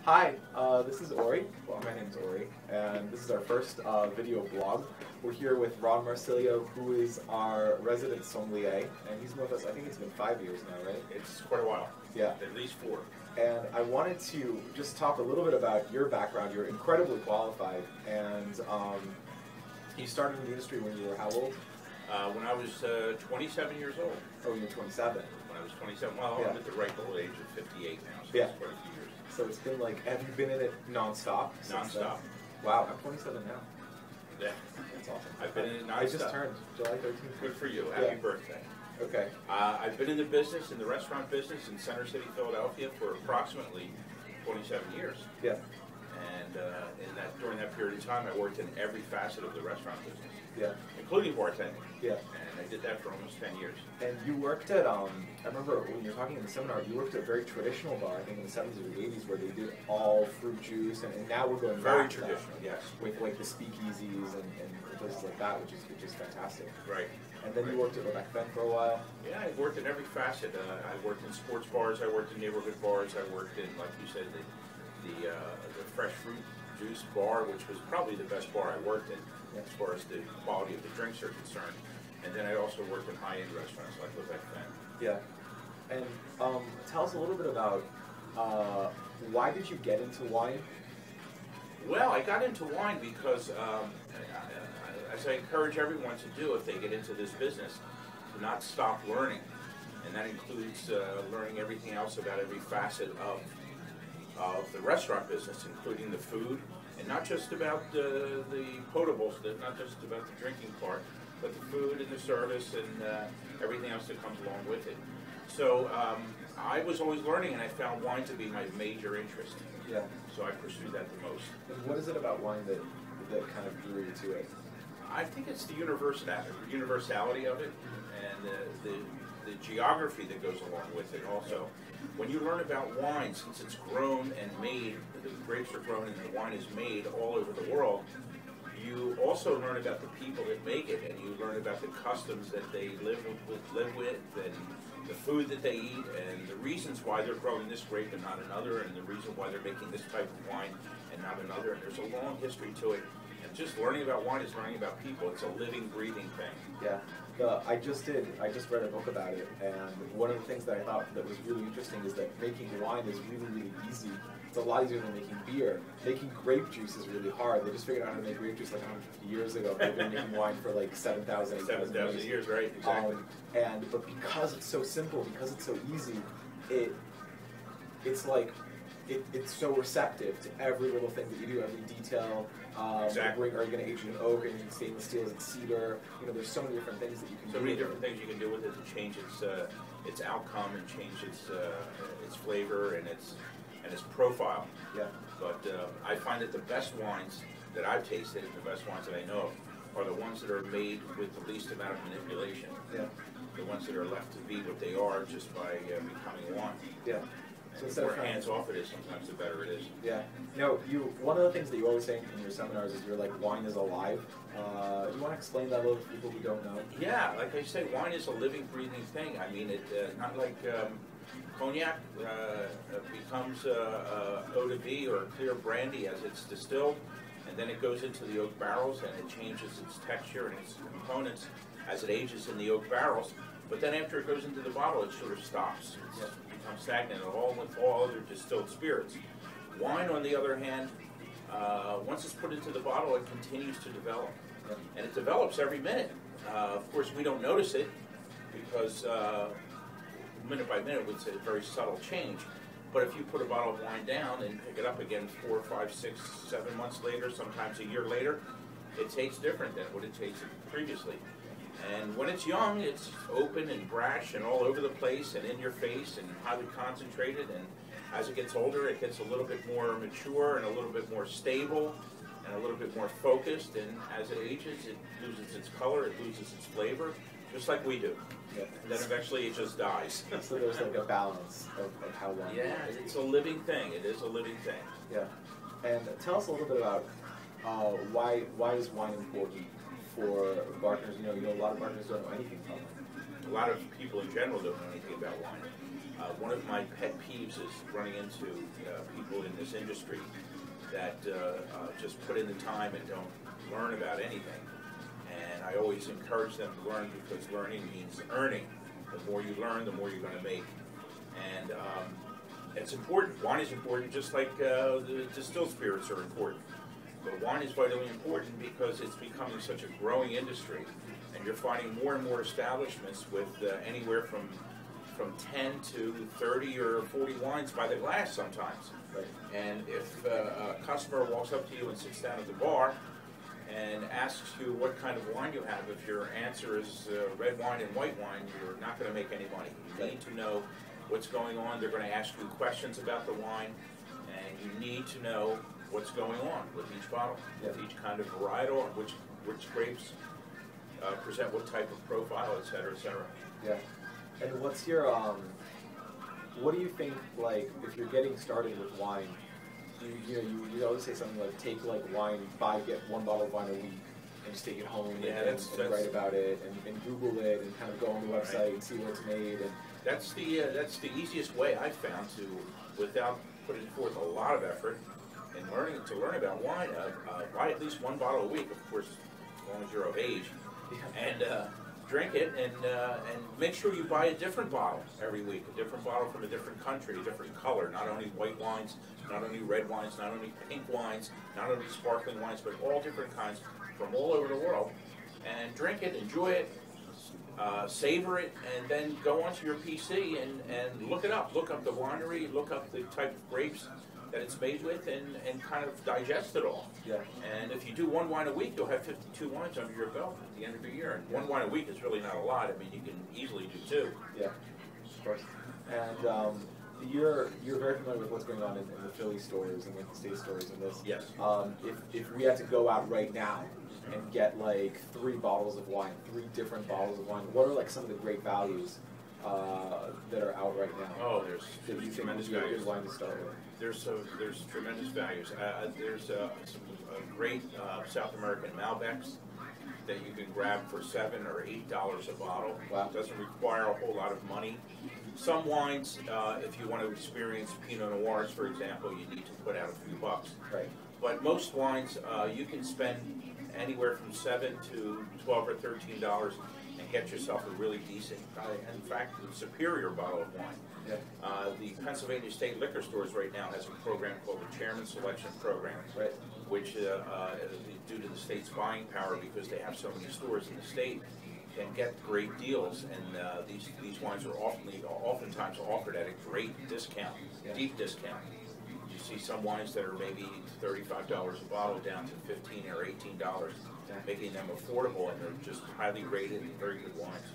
Hi, this is Ori. Well, my name's Ori, and this is our first video blog. We're here with Ron Marsilio, who is our resident sommelier, and he's been with us, I think it's been 5 years now, right? It's quite a while. Yeah. At least 4. And I wanted to just talk a little bit about your background. You're incredibly qualified, and you started in the industry when you were how old? When I was 27 years old. Oh, you're 27. When I was 27, well, Yeah. I'm at the ripe old age of 58 now, so Yeah. it's quite a few years. So it's been like, have you been in it non-stop? since then? Non-stop. Wow, I'm 27 now. Yeah. That's awesome. I've been in it I just non-stop. turned July 13th. Good for you. Yeah. Happy birthday. Okay. I've been in the business, in the restaurant business in Center City, Philadelphia for approximately 27 years. Yeah. And during that period of time, I worked in every facet of the restaurant business, Yeah. including bartending. Yeah. And I did that for almost 10 years. And you worked at, I remember when you were talking in the seminar, you worked at a very traditional bar, I think in the 70s or the 80s, where they did all fruit juice, and now we're going Very back to that, traditional, yes. with like the speakeasies and places like that, which is fantastic. Right. And then you worked at Bec Fin for a while. Yeah, I worked in every facet. I worked in sports bars, I worked in neighborhood bars, I worked in, like you said, the fresh fruit juice bar, which was probably the best bar I worked in as far as the quality of the drinks are concerned. And then I also worked in high-end restaurants like the Bec Fin. Yeah. And tell us a little bit about why did you get into wine? Well, I got into wine because, as I encourage everyone to do if they get into this business, to not stop learning. And that includes learning everything else about every facet of the restaurant business, including the food, and not just about the potables, not just about the drinking part, but the food and the service and everything else that comes along with it. So I was always learning, and I found wine to be my major interest. Yeah. So I pursued that the most. And what is it about wine that kind of drew you to it? I think it's the universality of it, and the geography that goes along with it also. When you learn about wine, since it's grown and made, the grapes are grown and the wine is made all over the world, you also learn about the people that make it, and you learn about the customs that they live with, and the food that they eat, and the reasons why they're growing this grape and not another, and the reason why they're making this type of wine and not another. And there's a long history to it. And just learning about wine is learning about people. It's a living, breathing thing. Yeah. I just read a book about it, and one of the things that I thought that was really interesting is that making wine is really, really easy. It's a lot easier than making beer. Making grape juice is really hard. They just figured out how to make grape juice like 150 years ago. They've been making wine for like 7,000 years, right? Exactly. But because it's so simple, because it's so easy, it's so receptive to every little thing that you do, every detail. Exactly. Are you going to age it in oak? Are you going to stainless steel? Is it cedar? You know, there's so many different things that you can do. So many different things you can do with it to change its outcome and change its flavor and its profile. Yeah. But I find that the best wines that I've tasted and the best wines that I know are the ones that are made with the least amount of manipulation. Yeah. The ones that are left to be what they are just by becoming wine. Yeah. So the more hands-off it is, sometimes the better it is. Yeah. You know, one of the things that you always say in your seminars is you're like, wine is alive. Do you want to explain that a little to people who don't know? Yeah, like I say, wine is a living, breathing thing. I mean, it not like cognac becomes eau de vie or clear brandy as it's distilled, and then it goes into the oak barrels and it changes its texture and its components as it ages in the oak barrels. But then after it goes into the bottle, it sort of stops. It becomes stagnant, along with all other distilled spirits. Wine, on the other hand, once it's put into the bottle, it continues to develop. And it develops every minute. Of course, we don't notice it because minute by minute it's a very subtle change. But if you put a bottle of wine down and pick it up again 4, 5, 6, 7 months later, sometimes a year later, it tastes different than what it tasted previously. And when it's young, it's open and brash and all over the place and in your face and highly concentrated. And as it gets older, it gets a little bit more mature and a little bit more stable and a little bit more focused. And as it ages, it loses its color, it loses its flavor, just like we do. Yeah. And then eventually it just dies. So there's like a balance of how wine. Yeah, it's a living thing. It is a living thing. Yeah. And tell us a little bit about why is wine important for bartenders? You know, a lot of bartenders don't know anything about wine. A lot of people in general don't know anything about wine. One of my pet peeves is running into people in this industry that just put in the time and don't learn about anything. And I always encourage them to learn, because learning means earning. The more you learn, the more you're going to make. And it's important. Wine is important, just like the distilled spirits are important. But wine is vitally important because it's becoming such a growing industry, and you're finding more and more establishments with anywhere from 10 to 30 or 40 wines by the glass sometimes. Right. And if a customer walks up to you and sits down at the bar and asks you what kind of wine you have, if your answer is red wine and white wine, you're not going to make any money. You need to know what's going on. They're going to ask you questions about the wine, and you need to know what's going on with each bottle, with each kind of varietal, and which grapes present what type of profile, et cetera, et cetera. Yeah. And what's your, what do you think, like, if you're getting started with wine, you always say something like, take like wine, get one bottle of wine a week, and just take it home and write about it, and Google it, and kind of go on the website and see where it's made. And that's the easiest way I've found to, without putting forth a lot of effort in learn about wine. Buy at least one bottle a week, of course, as long as you're of age, and drink it, and make sure you buy a different bottle every week, a different bottle from a different country, a different color, not only white wines, not only red wines, not only pink wines, not only sparkling wines, but all different kinds from all over the world, and drink it, enjoy it, savor it, and then go onto your PC and look it up. Look up the winery, look up the type of grapes that it's made with, and kind of digest it all. Yeah. And if you do one wine a week, you'll have 52 wines under your belt at the end of the year. And one wine a week is really not a lot. I mean, you can easily do two. Yeah, of course. And you're very familiar with what's going on in the Philly stores and with the state stores and this. Yes. If we had to go out right now and get like 3 bottles of wine, 3 different bottles of wine, what are like some of the great values that are out right now? Oh, there's tremendous values. Wine to start with. There's tremendous values. There's some great South American Malbecs that you can grab for $7 or $8 a bottle. Wow. It doesn't require a whole lot of money. Some wines, if you want to experience Pinot Noirs, for example, you need to put out a few bucks. Right. But most wines, you can spend anywhere from $7 to $12 or $13 and get yourself a really decent, in fact, a superior bottle of wine. Yeah. The Pennsylvania State Liquor Stores right now has a program called the Chairman's Selection Program, right, which, due to the state's buying power, because they have so many stores in the state, can get great deals, and these wines are oftentimes offered at a great discount, deep discount. You see some wines that are maybe $35 a bottle down to $15 or $18, making them affordable, and they're just highly rated and very good wines.